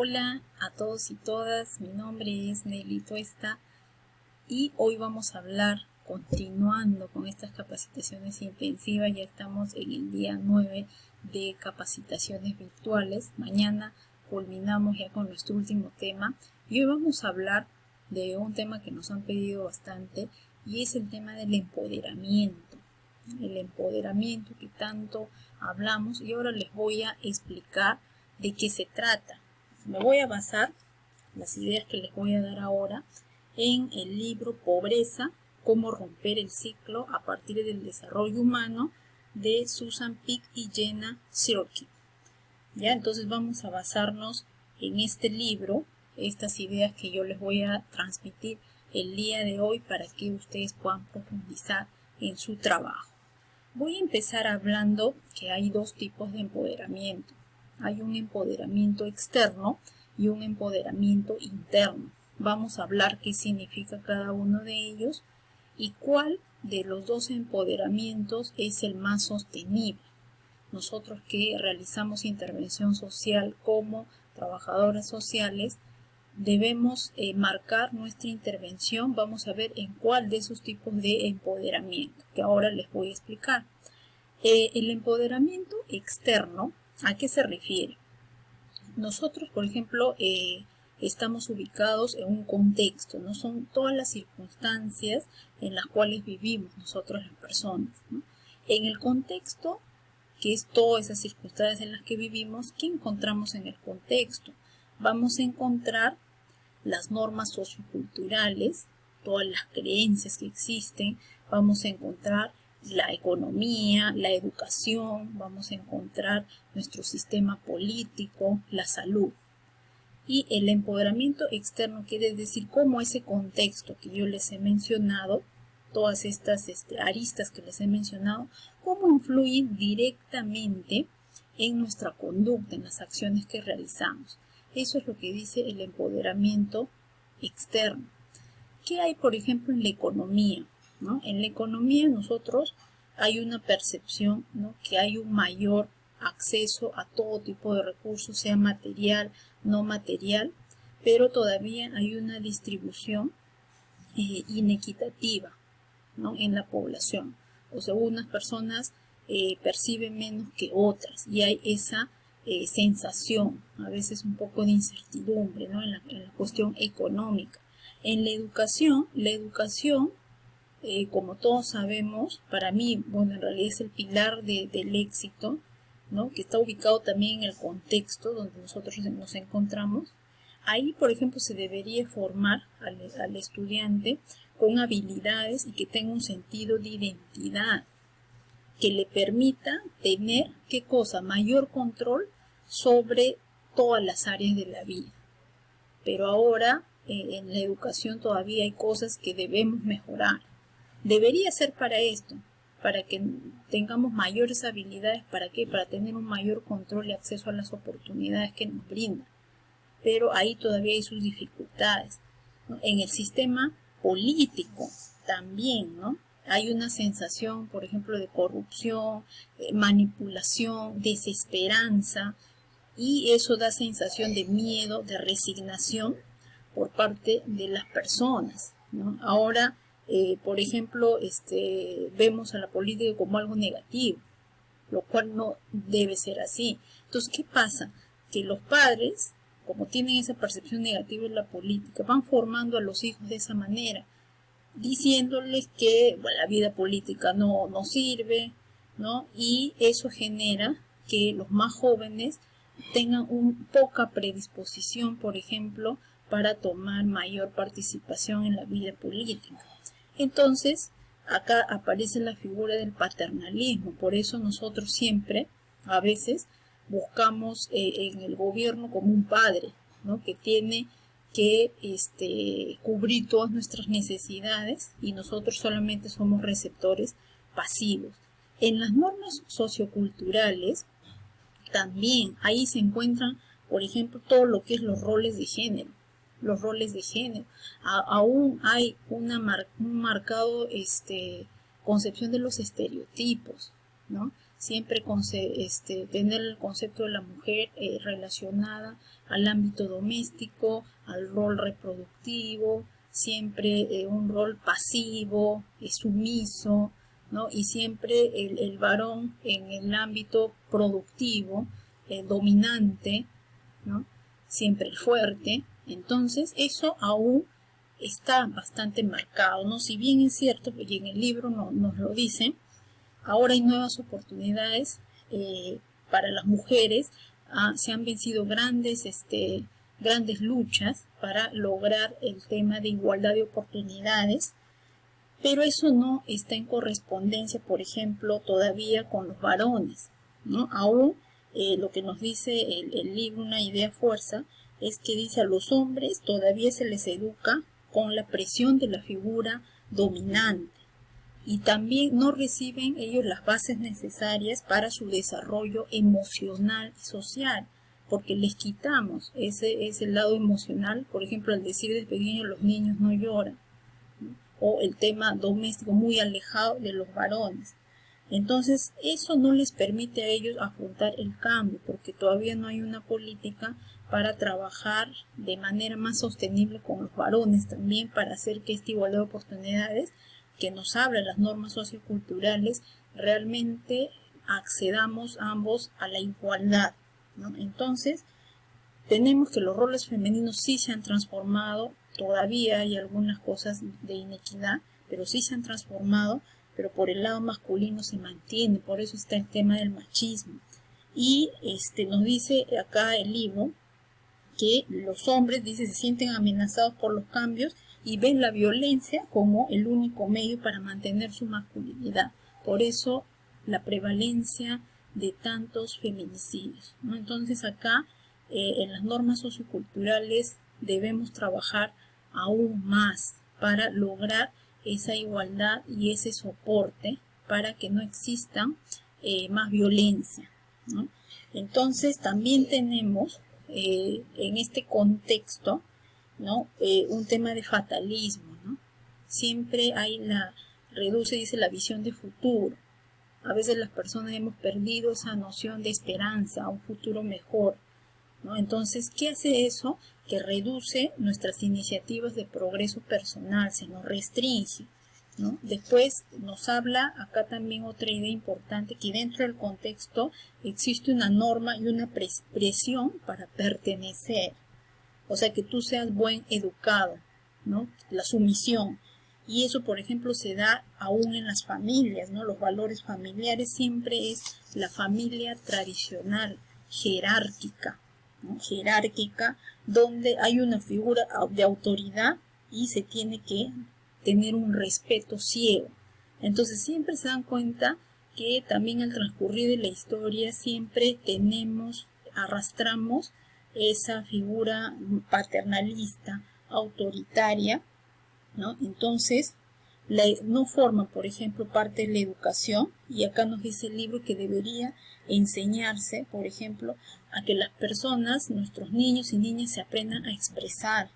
Hola a todos y todas, mi nombre es Nelly Tuesta y hoy vamos a hablar, continuando con estas capacitaciones intensivas. Ya estamos en el día 9 de capacitaciones virtuales. Mañana culminamos ya con nuestro último tema y hoy vamos a hablar de un tema que nos han pedido bastante, y es el tema del empoderamiento. El empoderamiento que tanto hablamos, y ahora les voy a explicar de qué se trata. Me voy a basar las ideas que les voy a dar ahora en el libro Pobreza, cómo romper el ciclo a partir del desarrollo humano, de Susan Peek y Jenna Sirkin. Ya, entonces vamos a basarnos en este libro, estas ideas que yo les voy a transmitir el día de hoy para que ustedes puedan profundizar en su trabajo. Voy a empezar hablando que hay dos tipos de empoderamiento. Hay un empoderamiento externo y un empoderamiento interno. Vamos a hablar qué significa cada uno de ellos y cuál de los dos empoderamientos es el más sostenible. Nosotros que realizamos intervención social como trabajadoras sociales, debemos marcar nuestra intervención. Vamos a ver en cuál de esos tipos de empoderamiento, que ahora les voy a explicar. El empoderamiento externo, ¿a qué se refiere? Nosotros, por ejemplo, estamos ubicados en un contexto, no son todas las circunstancias en las cuales vivimos nosotros las personas, ¿no? En el contexto, que es todas esas circunstancias en las que vivimos, ¿qué encontramos en el contexto? Vamos a encontrar las normas socioculturales, todas las creencias que existen, vamos a encontrar la economía, la educación, vamos a encontrar nuestro sistema político, la salud. Y el empoderamiento externo quiere decir cómo ese contexto que yo les he mencionado, todas estas aristas que les he mencionado, cómo influyen directamente en nuestra conducta, en las acciones que realizamos. Eso es lo que dice el empoderamiento externo. ¿Qué hay, por ejemplo, en la economía? ¿No? En la economía nosotros hay una percepción, ¿no?, que hay un mayor acceso a todo tipo de recursos, sea material, no material, pero todavía hay una distribución inequitativa, ¿no?, en la población. O sea, unas personas perciben menos que otras y hay esa sensación, a veces un poco de incertidumbre, ¿no?, en la cuestión económica. En la educación, como todos sabemos, para mí, bueno, en realidad es el pilar del éxito, ¿no?, que está ubicado también en el contexto donde nosotros nos encontramos. Ahí, por ejemplo, se debería formar al estudiante con habilidades y que tenga un sentido de identidad, que le permita tener, ¿qué cosa?, mayor control sobre todas las áreas de la vida. Pero ahora, en la educación todavía hay cosas que debemos mejorar. Debería ser para esto, para que tengamos mayores habilidades. ¿Para qué? Para tener un mayor control y acceso a las oportunidades que nos brindan. Pero ahí todavía hay sus dificultades, ¿no? En el sistema político también, ¿no?, hay una sensación, por ejemplo, de corrupción, manipulación, desesperanza, y eso da sensación de miedo, de resignación por parte de las personas, ¿no? Ahora, por ejemplo, vemos a la política como algo negativo, lo cual no debe ser así. Entonces, ¿qué pasa? Que los padres, como tienen esa percepción negativa de la política, van formando a los hijos de esa manera, diciéndoles que, bueno, la vida política no sirve, ¿no? Y eso genera que los más jóvenes tengan poca predisposición, por ejemplo, para tomar mayor participación en la vida política. Entonces, acá aparece la figura del paternalismo. Por eso nosotros siempre, a veces, buscamos en el gobierno como un padre, ¿no?, que tiene que cubrir todas nuestras necesidades, y nosotros solamente somos receptores pasivos. En las normas socioculturales también ahí se encuentran, por ejemplo, todo lo que es los roles de género. Los roles de género. Aún hay un marcado concepción de los estereotipos, ¿no? siempre tener el concepto de la mujer relacionada al ámbito doméstico, al rol reproductivo, siempre un rol pasivo, sumiso, ¿no? Y siempre el varón en el ámbito productivo, dominante, ¿no? Siempre el fuerte. Entonces eso aún está bastante marcado, ¿no? Si bien es cierto, y en el libro nos lo dicen, ahora hay nuevas oportunidades para las mujeres. Se han vencido grandes luchas para lograr el tema de igualdad de oportunidades, pero eso no está en correspondencia, por ejemplo, todavía con los varones, ¿no? Aún lo que nos dice el libro Una idea fuerza es que dice a los hombres todavía se les educa con la presión de la figura dominante y también no reciben ellos las bases necesarias para su desarrollo emocional y social, porque les quitamos ese lado emocional. Por ejemplo, al decir desde pequeños los niños no lloran, ¿no? O el tema doméstico muy alejado de los varones. Entonces eso no les permite a ellos afrontar el cambio, porque todavía no hay una política para trabajar de manera más sostenible con los varones también, para hacer que esta igualdad de oportunidades que nos hablan las normas socioculturales realmente accedamos ambos a la igualdad, ¿no? Entonces tenemos que los roles femeninos sí se han transformado, todavía hay algunas cosas de inequidad, pero sí se han transformado, pero por el lado masculino se mantiene, por eso está el tema del machismo. Y nos dice acá el libro que los hombres, dice, se sienten amenazados por los cambios y ven la violencia como el único medio para mantener su masculinidad. Por eso la prevalencia de tantos feminicidios, ¿no? Entonces acá en las normas socioculturales debemos trabajar aún más para lograr esa igualdad y ese soporte para que no existan más violencia, ¿no? Entonces también tenemos en este contexto, ¿no? Un tema de fatalismo, ¿no? Siempre hay dice la visión de futuro. A veces las personas hemos perdido esa noción de esperanza, un futuro mejor, ¿no? Entonces, ¿qué hace eso? Que reduce nuestras iniciativas de progreso personal, se nos restringe, ¿no? Después nos habla acá también otra idea importante, que dentro del contexto existe una norma y una presión para pertenecer, o sea, que tú seas buen educado, ¿no? La sumisión. Y eso, por ejemplo, se da aún en las familias, ¿no? Los valores familiares siempre es la familia tradicional, jerárquica, ¿no? Jerárquica, donde hay una figura de autoridad y se tiene que tener un respeto ciego. Entonces siempre se dan cuenta que también al transcurrir de la historia siempre arrastramos esa figura paternalista, autoritaria, ¿no? Entonces no forman, por ejemplo, parte de la educación, y acá nos dice el libro que debería enseñarse, por ejemplo, a que las personas, nuestros niños y niñas, se aprendan a expresar,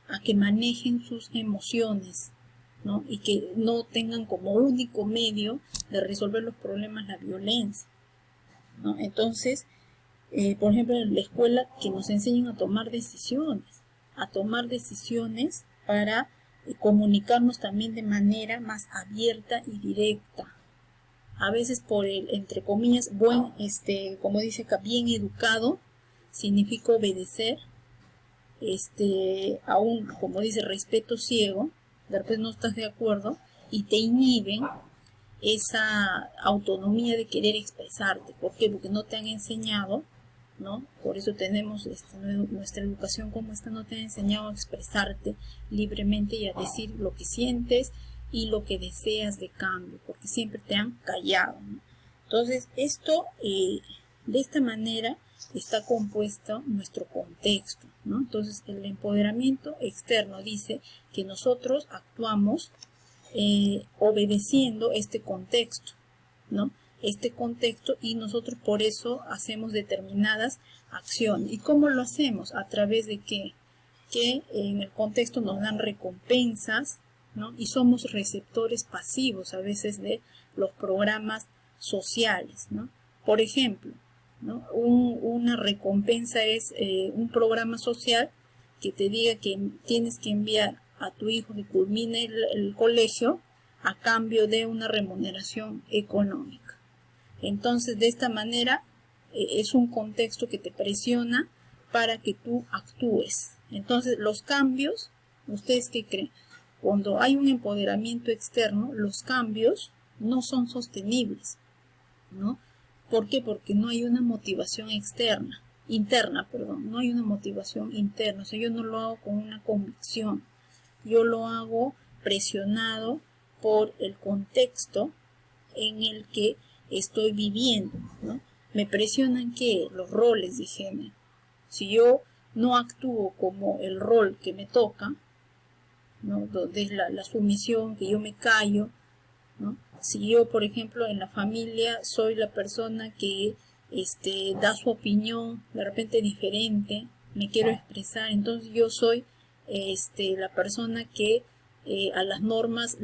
a que manejen sus emociones, ¿no? Y que no tengan como único medio de resolver los problemas la violencia, ¿no? Entonces, por ejemplo, en la escuela, que nos enseñen a tomar decisiones para comunicarnos también de manera más abierta y directa. A veces por el, entre comillas, como dice acá, bien educado, significa obedecer, aún, como dice, respeto ciego, de repente no estás de acuerdo y te inhiben esa autonomía de querer expresarte. ¿Por qué? Porque no te han enseñado, ¿no? Por eso tenemos nuestra educación como esta, no te ha enseñado a expresarte libremente y a decir lo que sientes y lo que deseas de cambio, porque siempre te han callado, ¿no? Entonces esto de esta manera está compuesto nuestro contexto, ¿no? Entonces el empoderamiento externo dice que nosotros actuamos obedeciendo este contexto, ¿no? Este contexto, y nosotros por eso hacemos determinadas acciones. ¿Y cómo lo hacemos? A través de que en el contexto nos dan recompensas, ¿no? Y somos receptores pasivos a veces de los programas sociales, ¿no? Por ejemplo, ¿no? Una recompensa es un programa social que te diga que tienes que enviar a tu hijo que culmine el colegio a cambio de una remuneración económica. Entonces, de esta manera, es un contexto que te presiona para que tú actúes. Entonces, los cambios, ¿ustedes qué creen? Cuando hay un empoderamiento externo, los cambios no son sostenibles, ¿no? ¿Por qué? Porque no hay una motivación interna, no hay una motivación interna. O sea, yo no lo hago con una convicción, yo lo hago presionado por el contexto en el que estoy viviendo, ¿no? Me presionan que los roles de género. Si yo no actúo como el rol que me toca, ¿no? Donde es la sumisión, que yo me callo, ¿no? Si yo, por ejemplo, en la familia soy la persona que da su opinión de repente diferente, me quiero expresar, entonces yo soy la persona que a las normas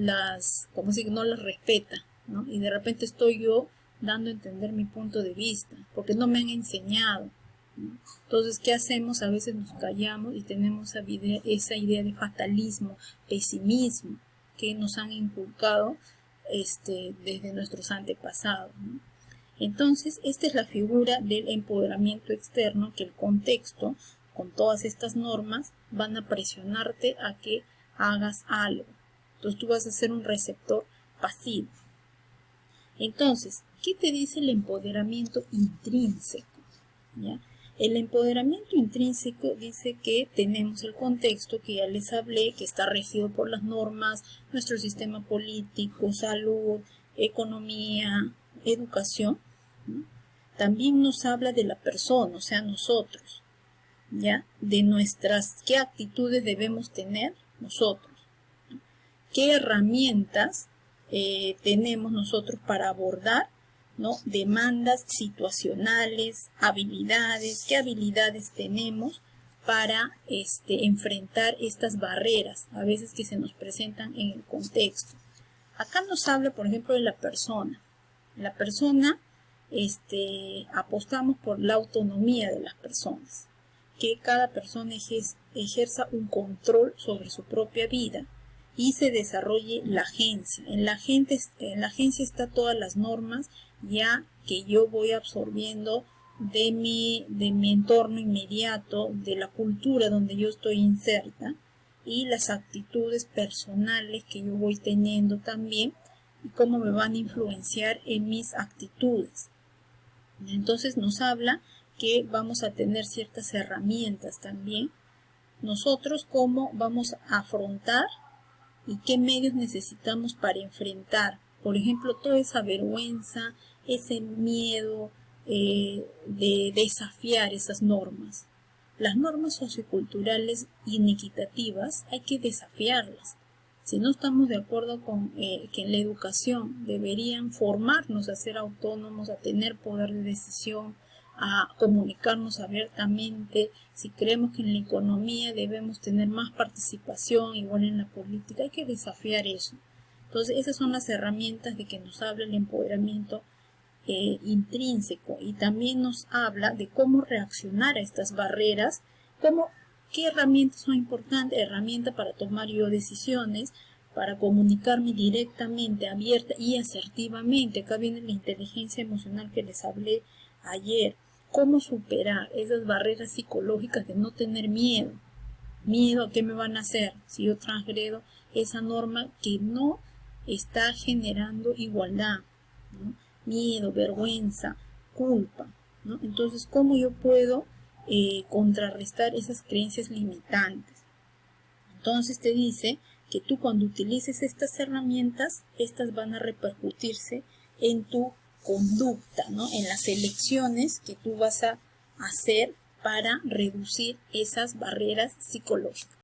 como si no las respeta, ¿no? Y de repente estoy yo dando a entender mi punto de vista, porque no me han enseñado, ¿no? Entonces, ¿qué hacemos? A veces nos callamos y tenemos esa idea de fatalismo, pesimismo, que nos han inculcado desde nuestros antepasados, ¿no? Entonces, esta es la figura del empoderamiento externo, que el contexto, con todas estas normas, van a presionarte a que hagas algo. Entonces, tú vas a ser un receptor pasivo. Entonces, ¿qué te dice el empoderamiento intrínseco? ¿Ya? El empoderamiento intrínseco dice que tenemos el contexto que ya les hablé, que está regido por las normas, nuestro sistema político, salud, economía, educación, ¿no? También nos habla de la persona, o sea, nosotros, ¿ya? De qué actitudes debemos tener nosotros, ¿no? Qué herramientas tenemos nosotros para abordar, ¿no? Demandas situacionales, habilidades, qué habilidades tenemos para enfrentar estas barreras, a veces que se nos presentan en el contexto. Acá nos habla, por ejemplo, de la persona. La persona, apostamos por la autonomía de las personas, que cada persona ejerza un control sobre su propia vida y se desarrolle la agencia. En la agencia está todas las normas ya que yo voy absorbiendo de mi entorno inmediato, de la cultura donde yo estoy inserta, y las actitudes personales que yo voy teniendo también y cómo me van a influenciar en mis actitudes. Entonces nos habla que vamos a tener ciertas herramientas también. Nosotros cómo vamos a afrontar y qué medios necesitamos para enfrentar, por ejemplo, toda esa vergüenza, ese miedo de desafiar esas normas. Las normas socioculturales inequitativas hay que desafiarlas. Si no estamos de acuerdo con que en la educación deberían formarnos a ser autónomos, a tener poder de decisión, a comunicarnos abiertamente, si creemos que en la economía debemos tener más participación, igual en la política, hay que desafiar eso. Entonces, esas son las herramientas de que nos habla el empoderamiento intrínseco, y también nos habla de cómo reaccionar a estas barreras, qué herramientas son importantes, herramientas para tomar yo decisiones, para comunicarme directamente, abierta y asertivamente. Acá viene la inteligencia emocional que les hablé ayer. Cómo superar esas barreras psicológicas de no tener miedo. Miedo a qué me van a hacer si yo transgredo esa norma que no está generando igualdad, ¿no? Miedo, vergüenza, culpa, ¿no? Entonces, ¿cómo yo puedo contrarrestar esas creencias limitantes? Entonces te dice que tú, cuando utilices estas herramientas, estas van a repercutirse en tu conducta, ¿no? En las elecciones que tú vas a hacer para reducir esas barreras psicológicas.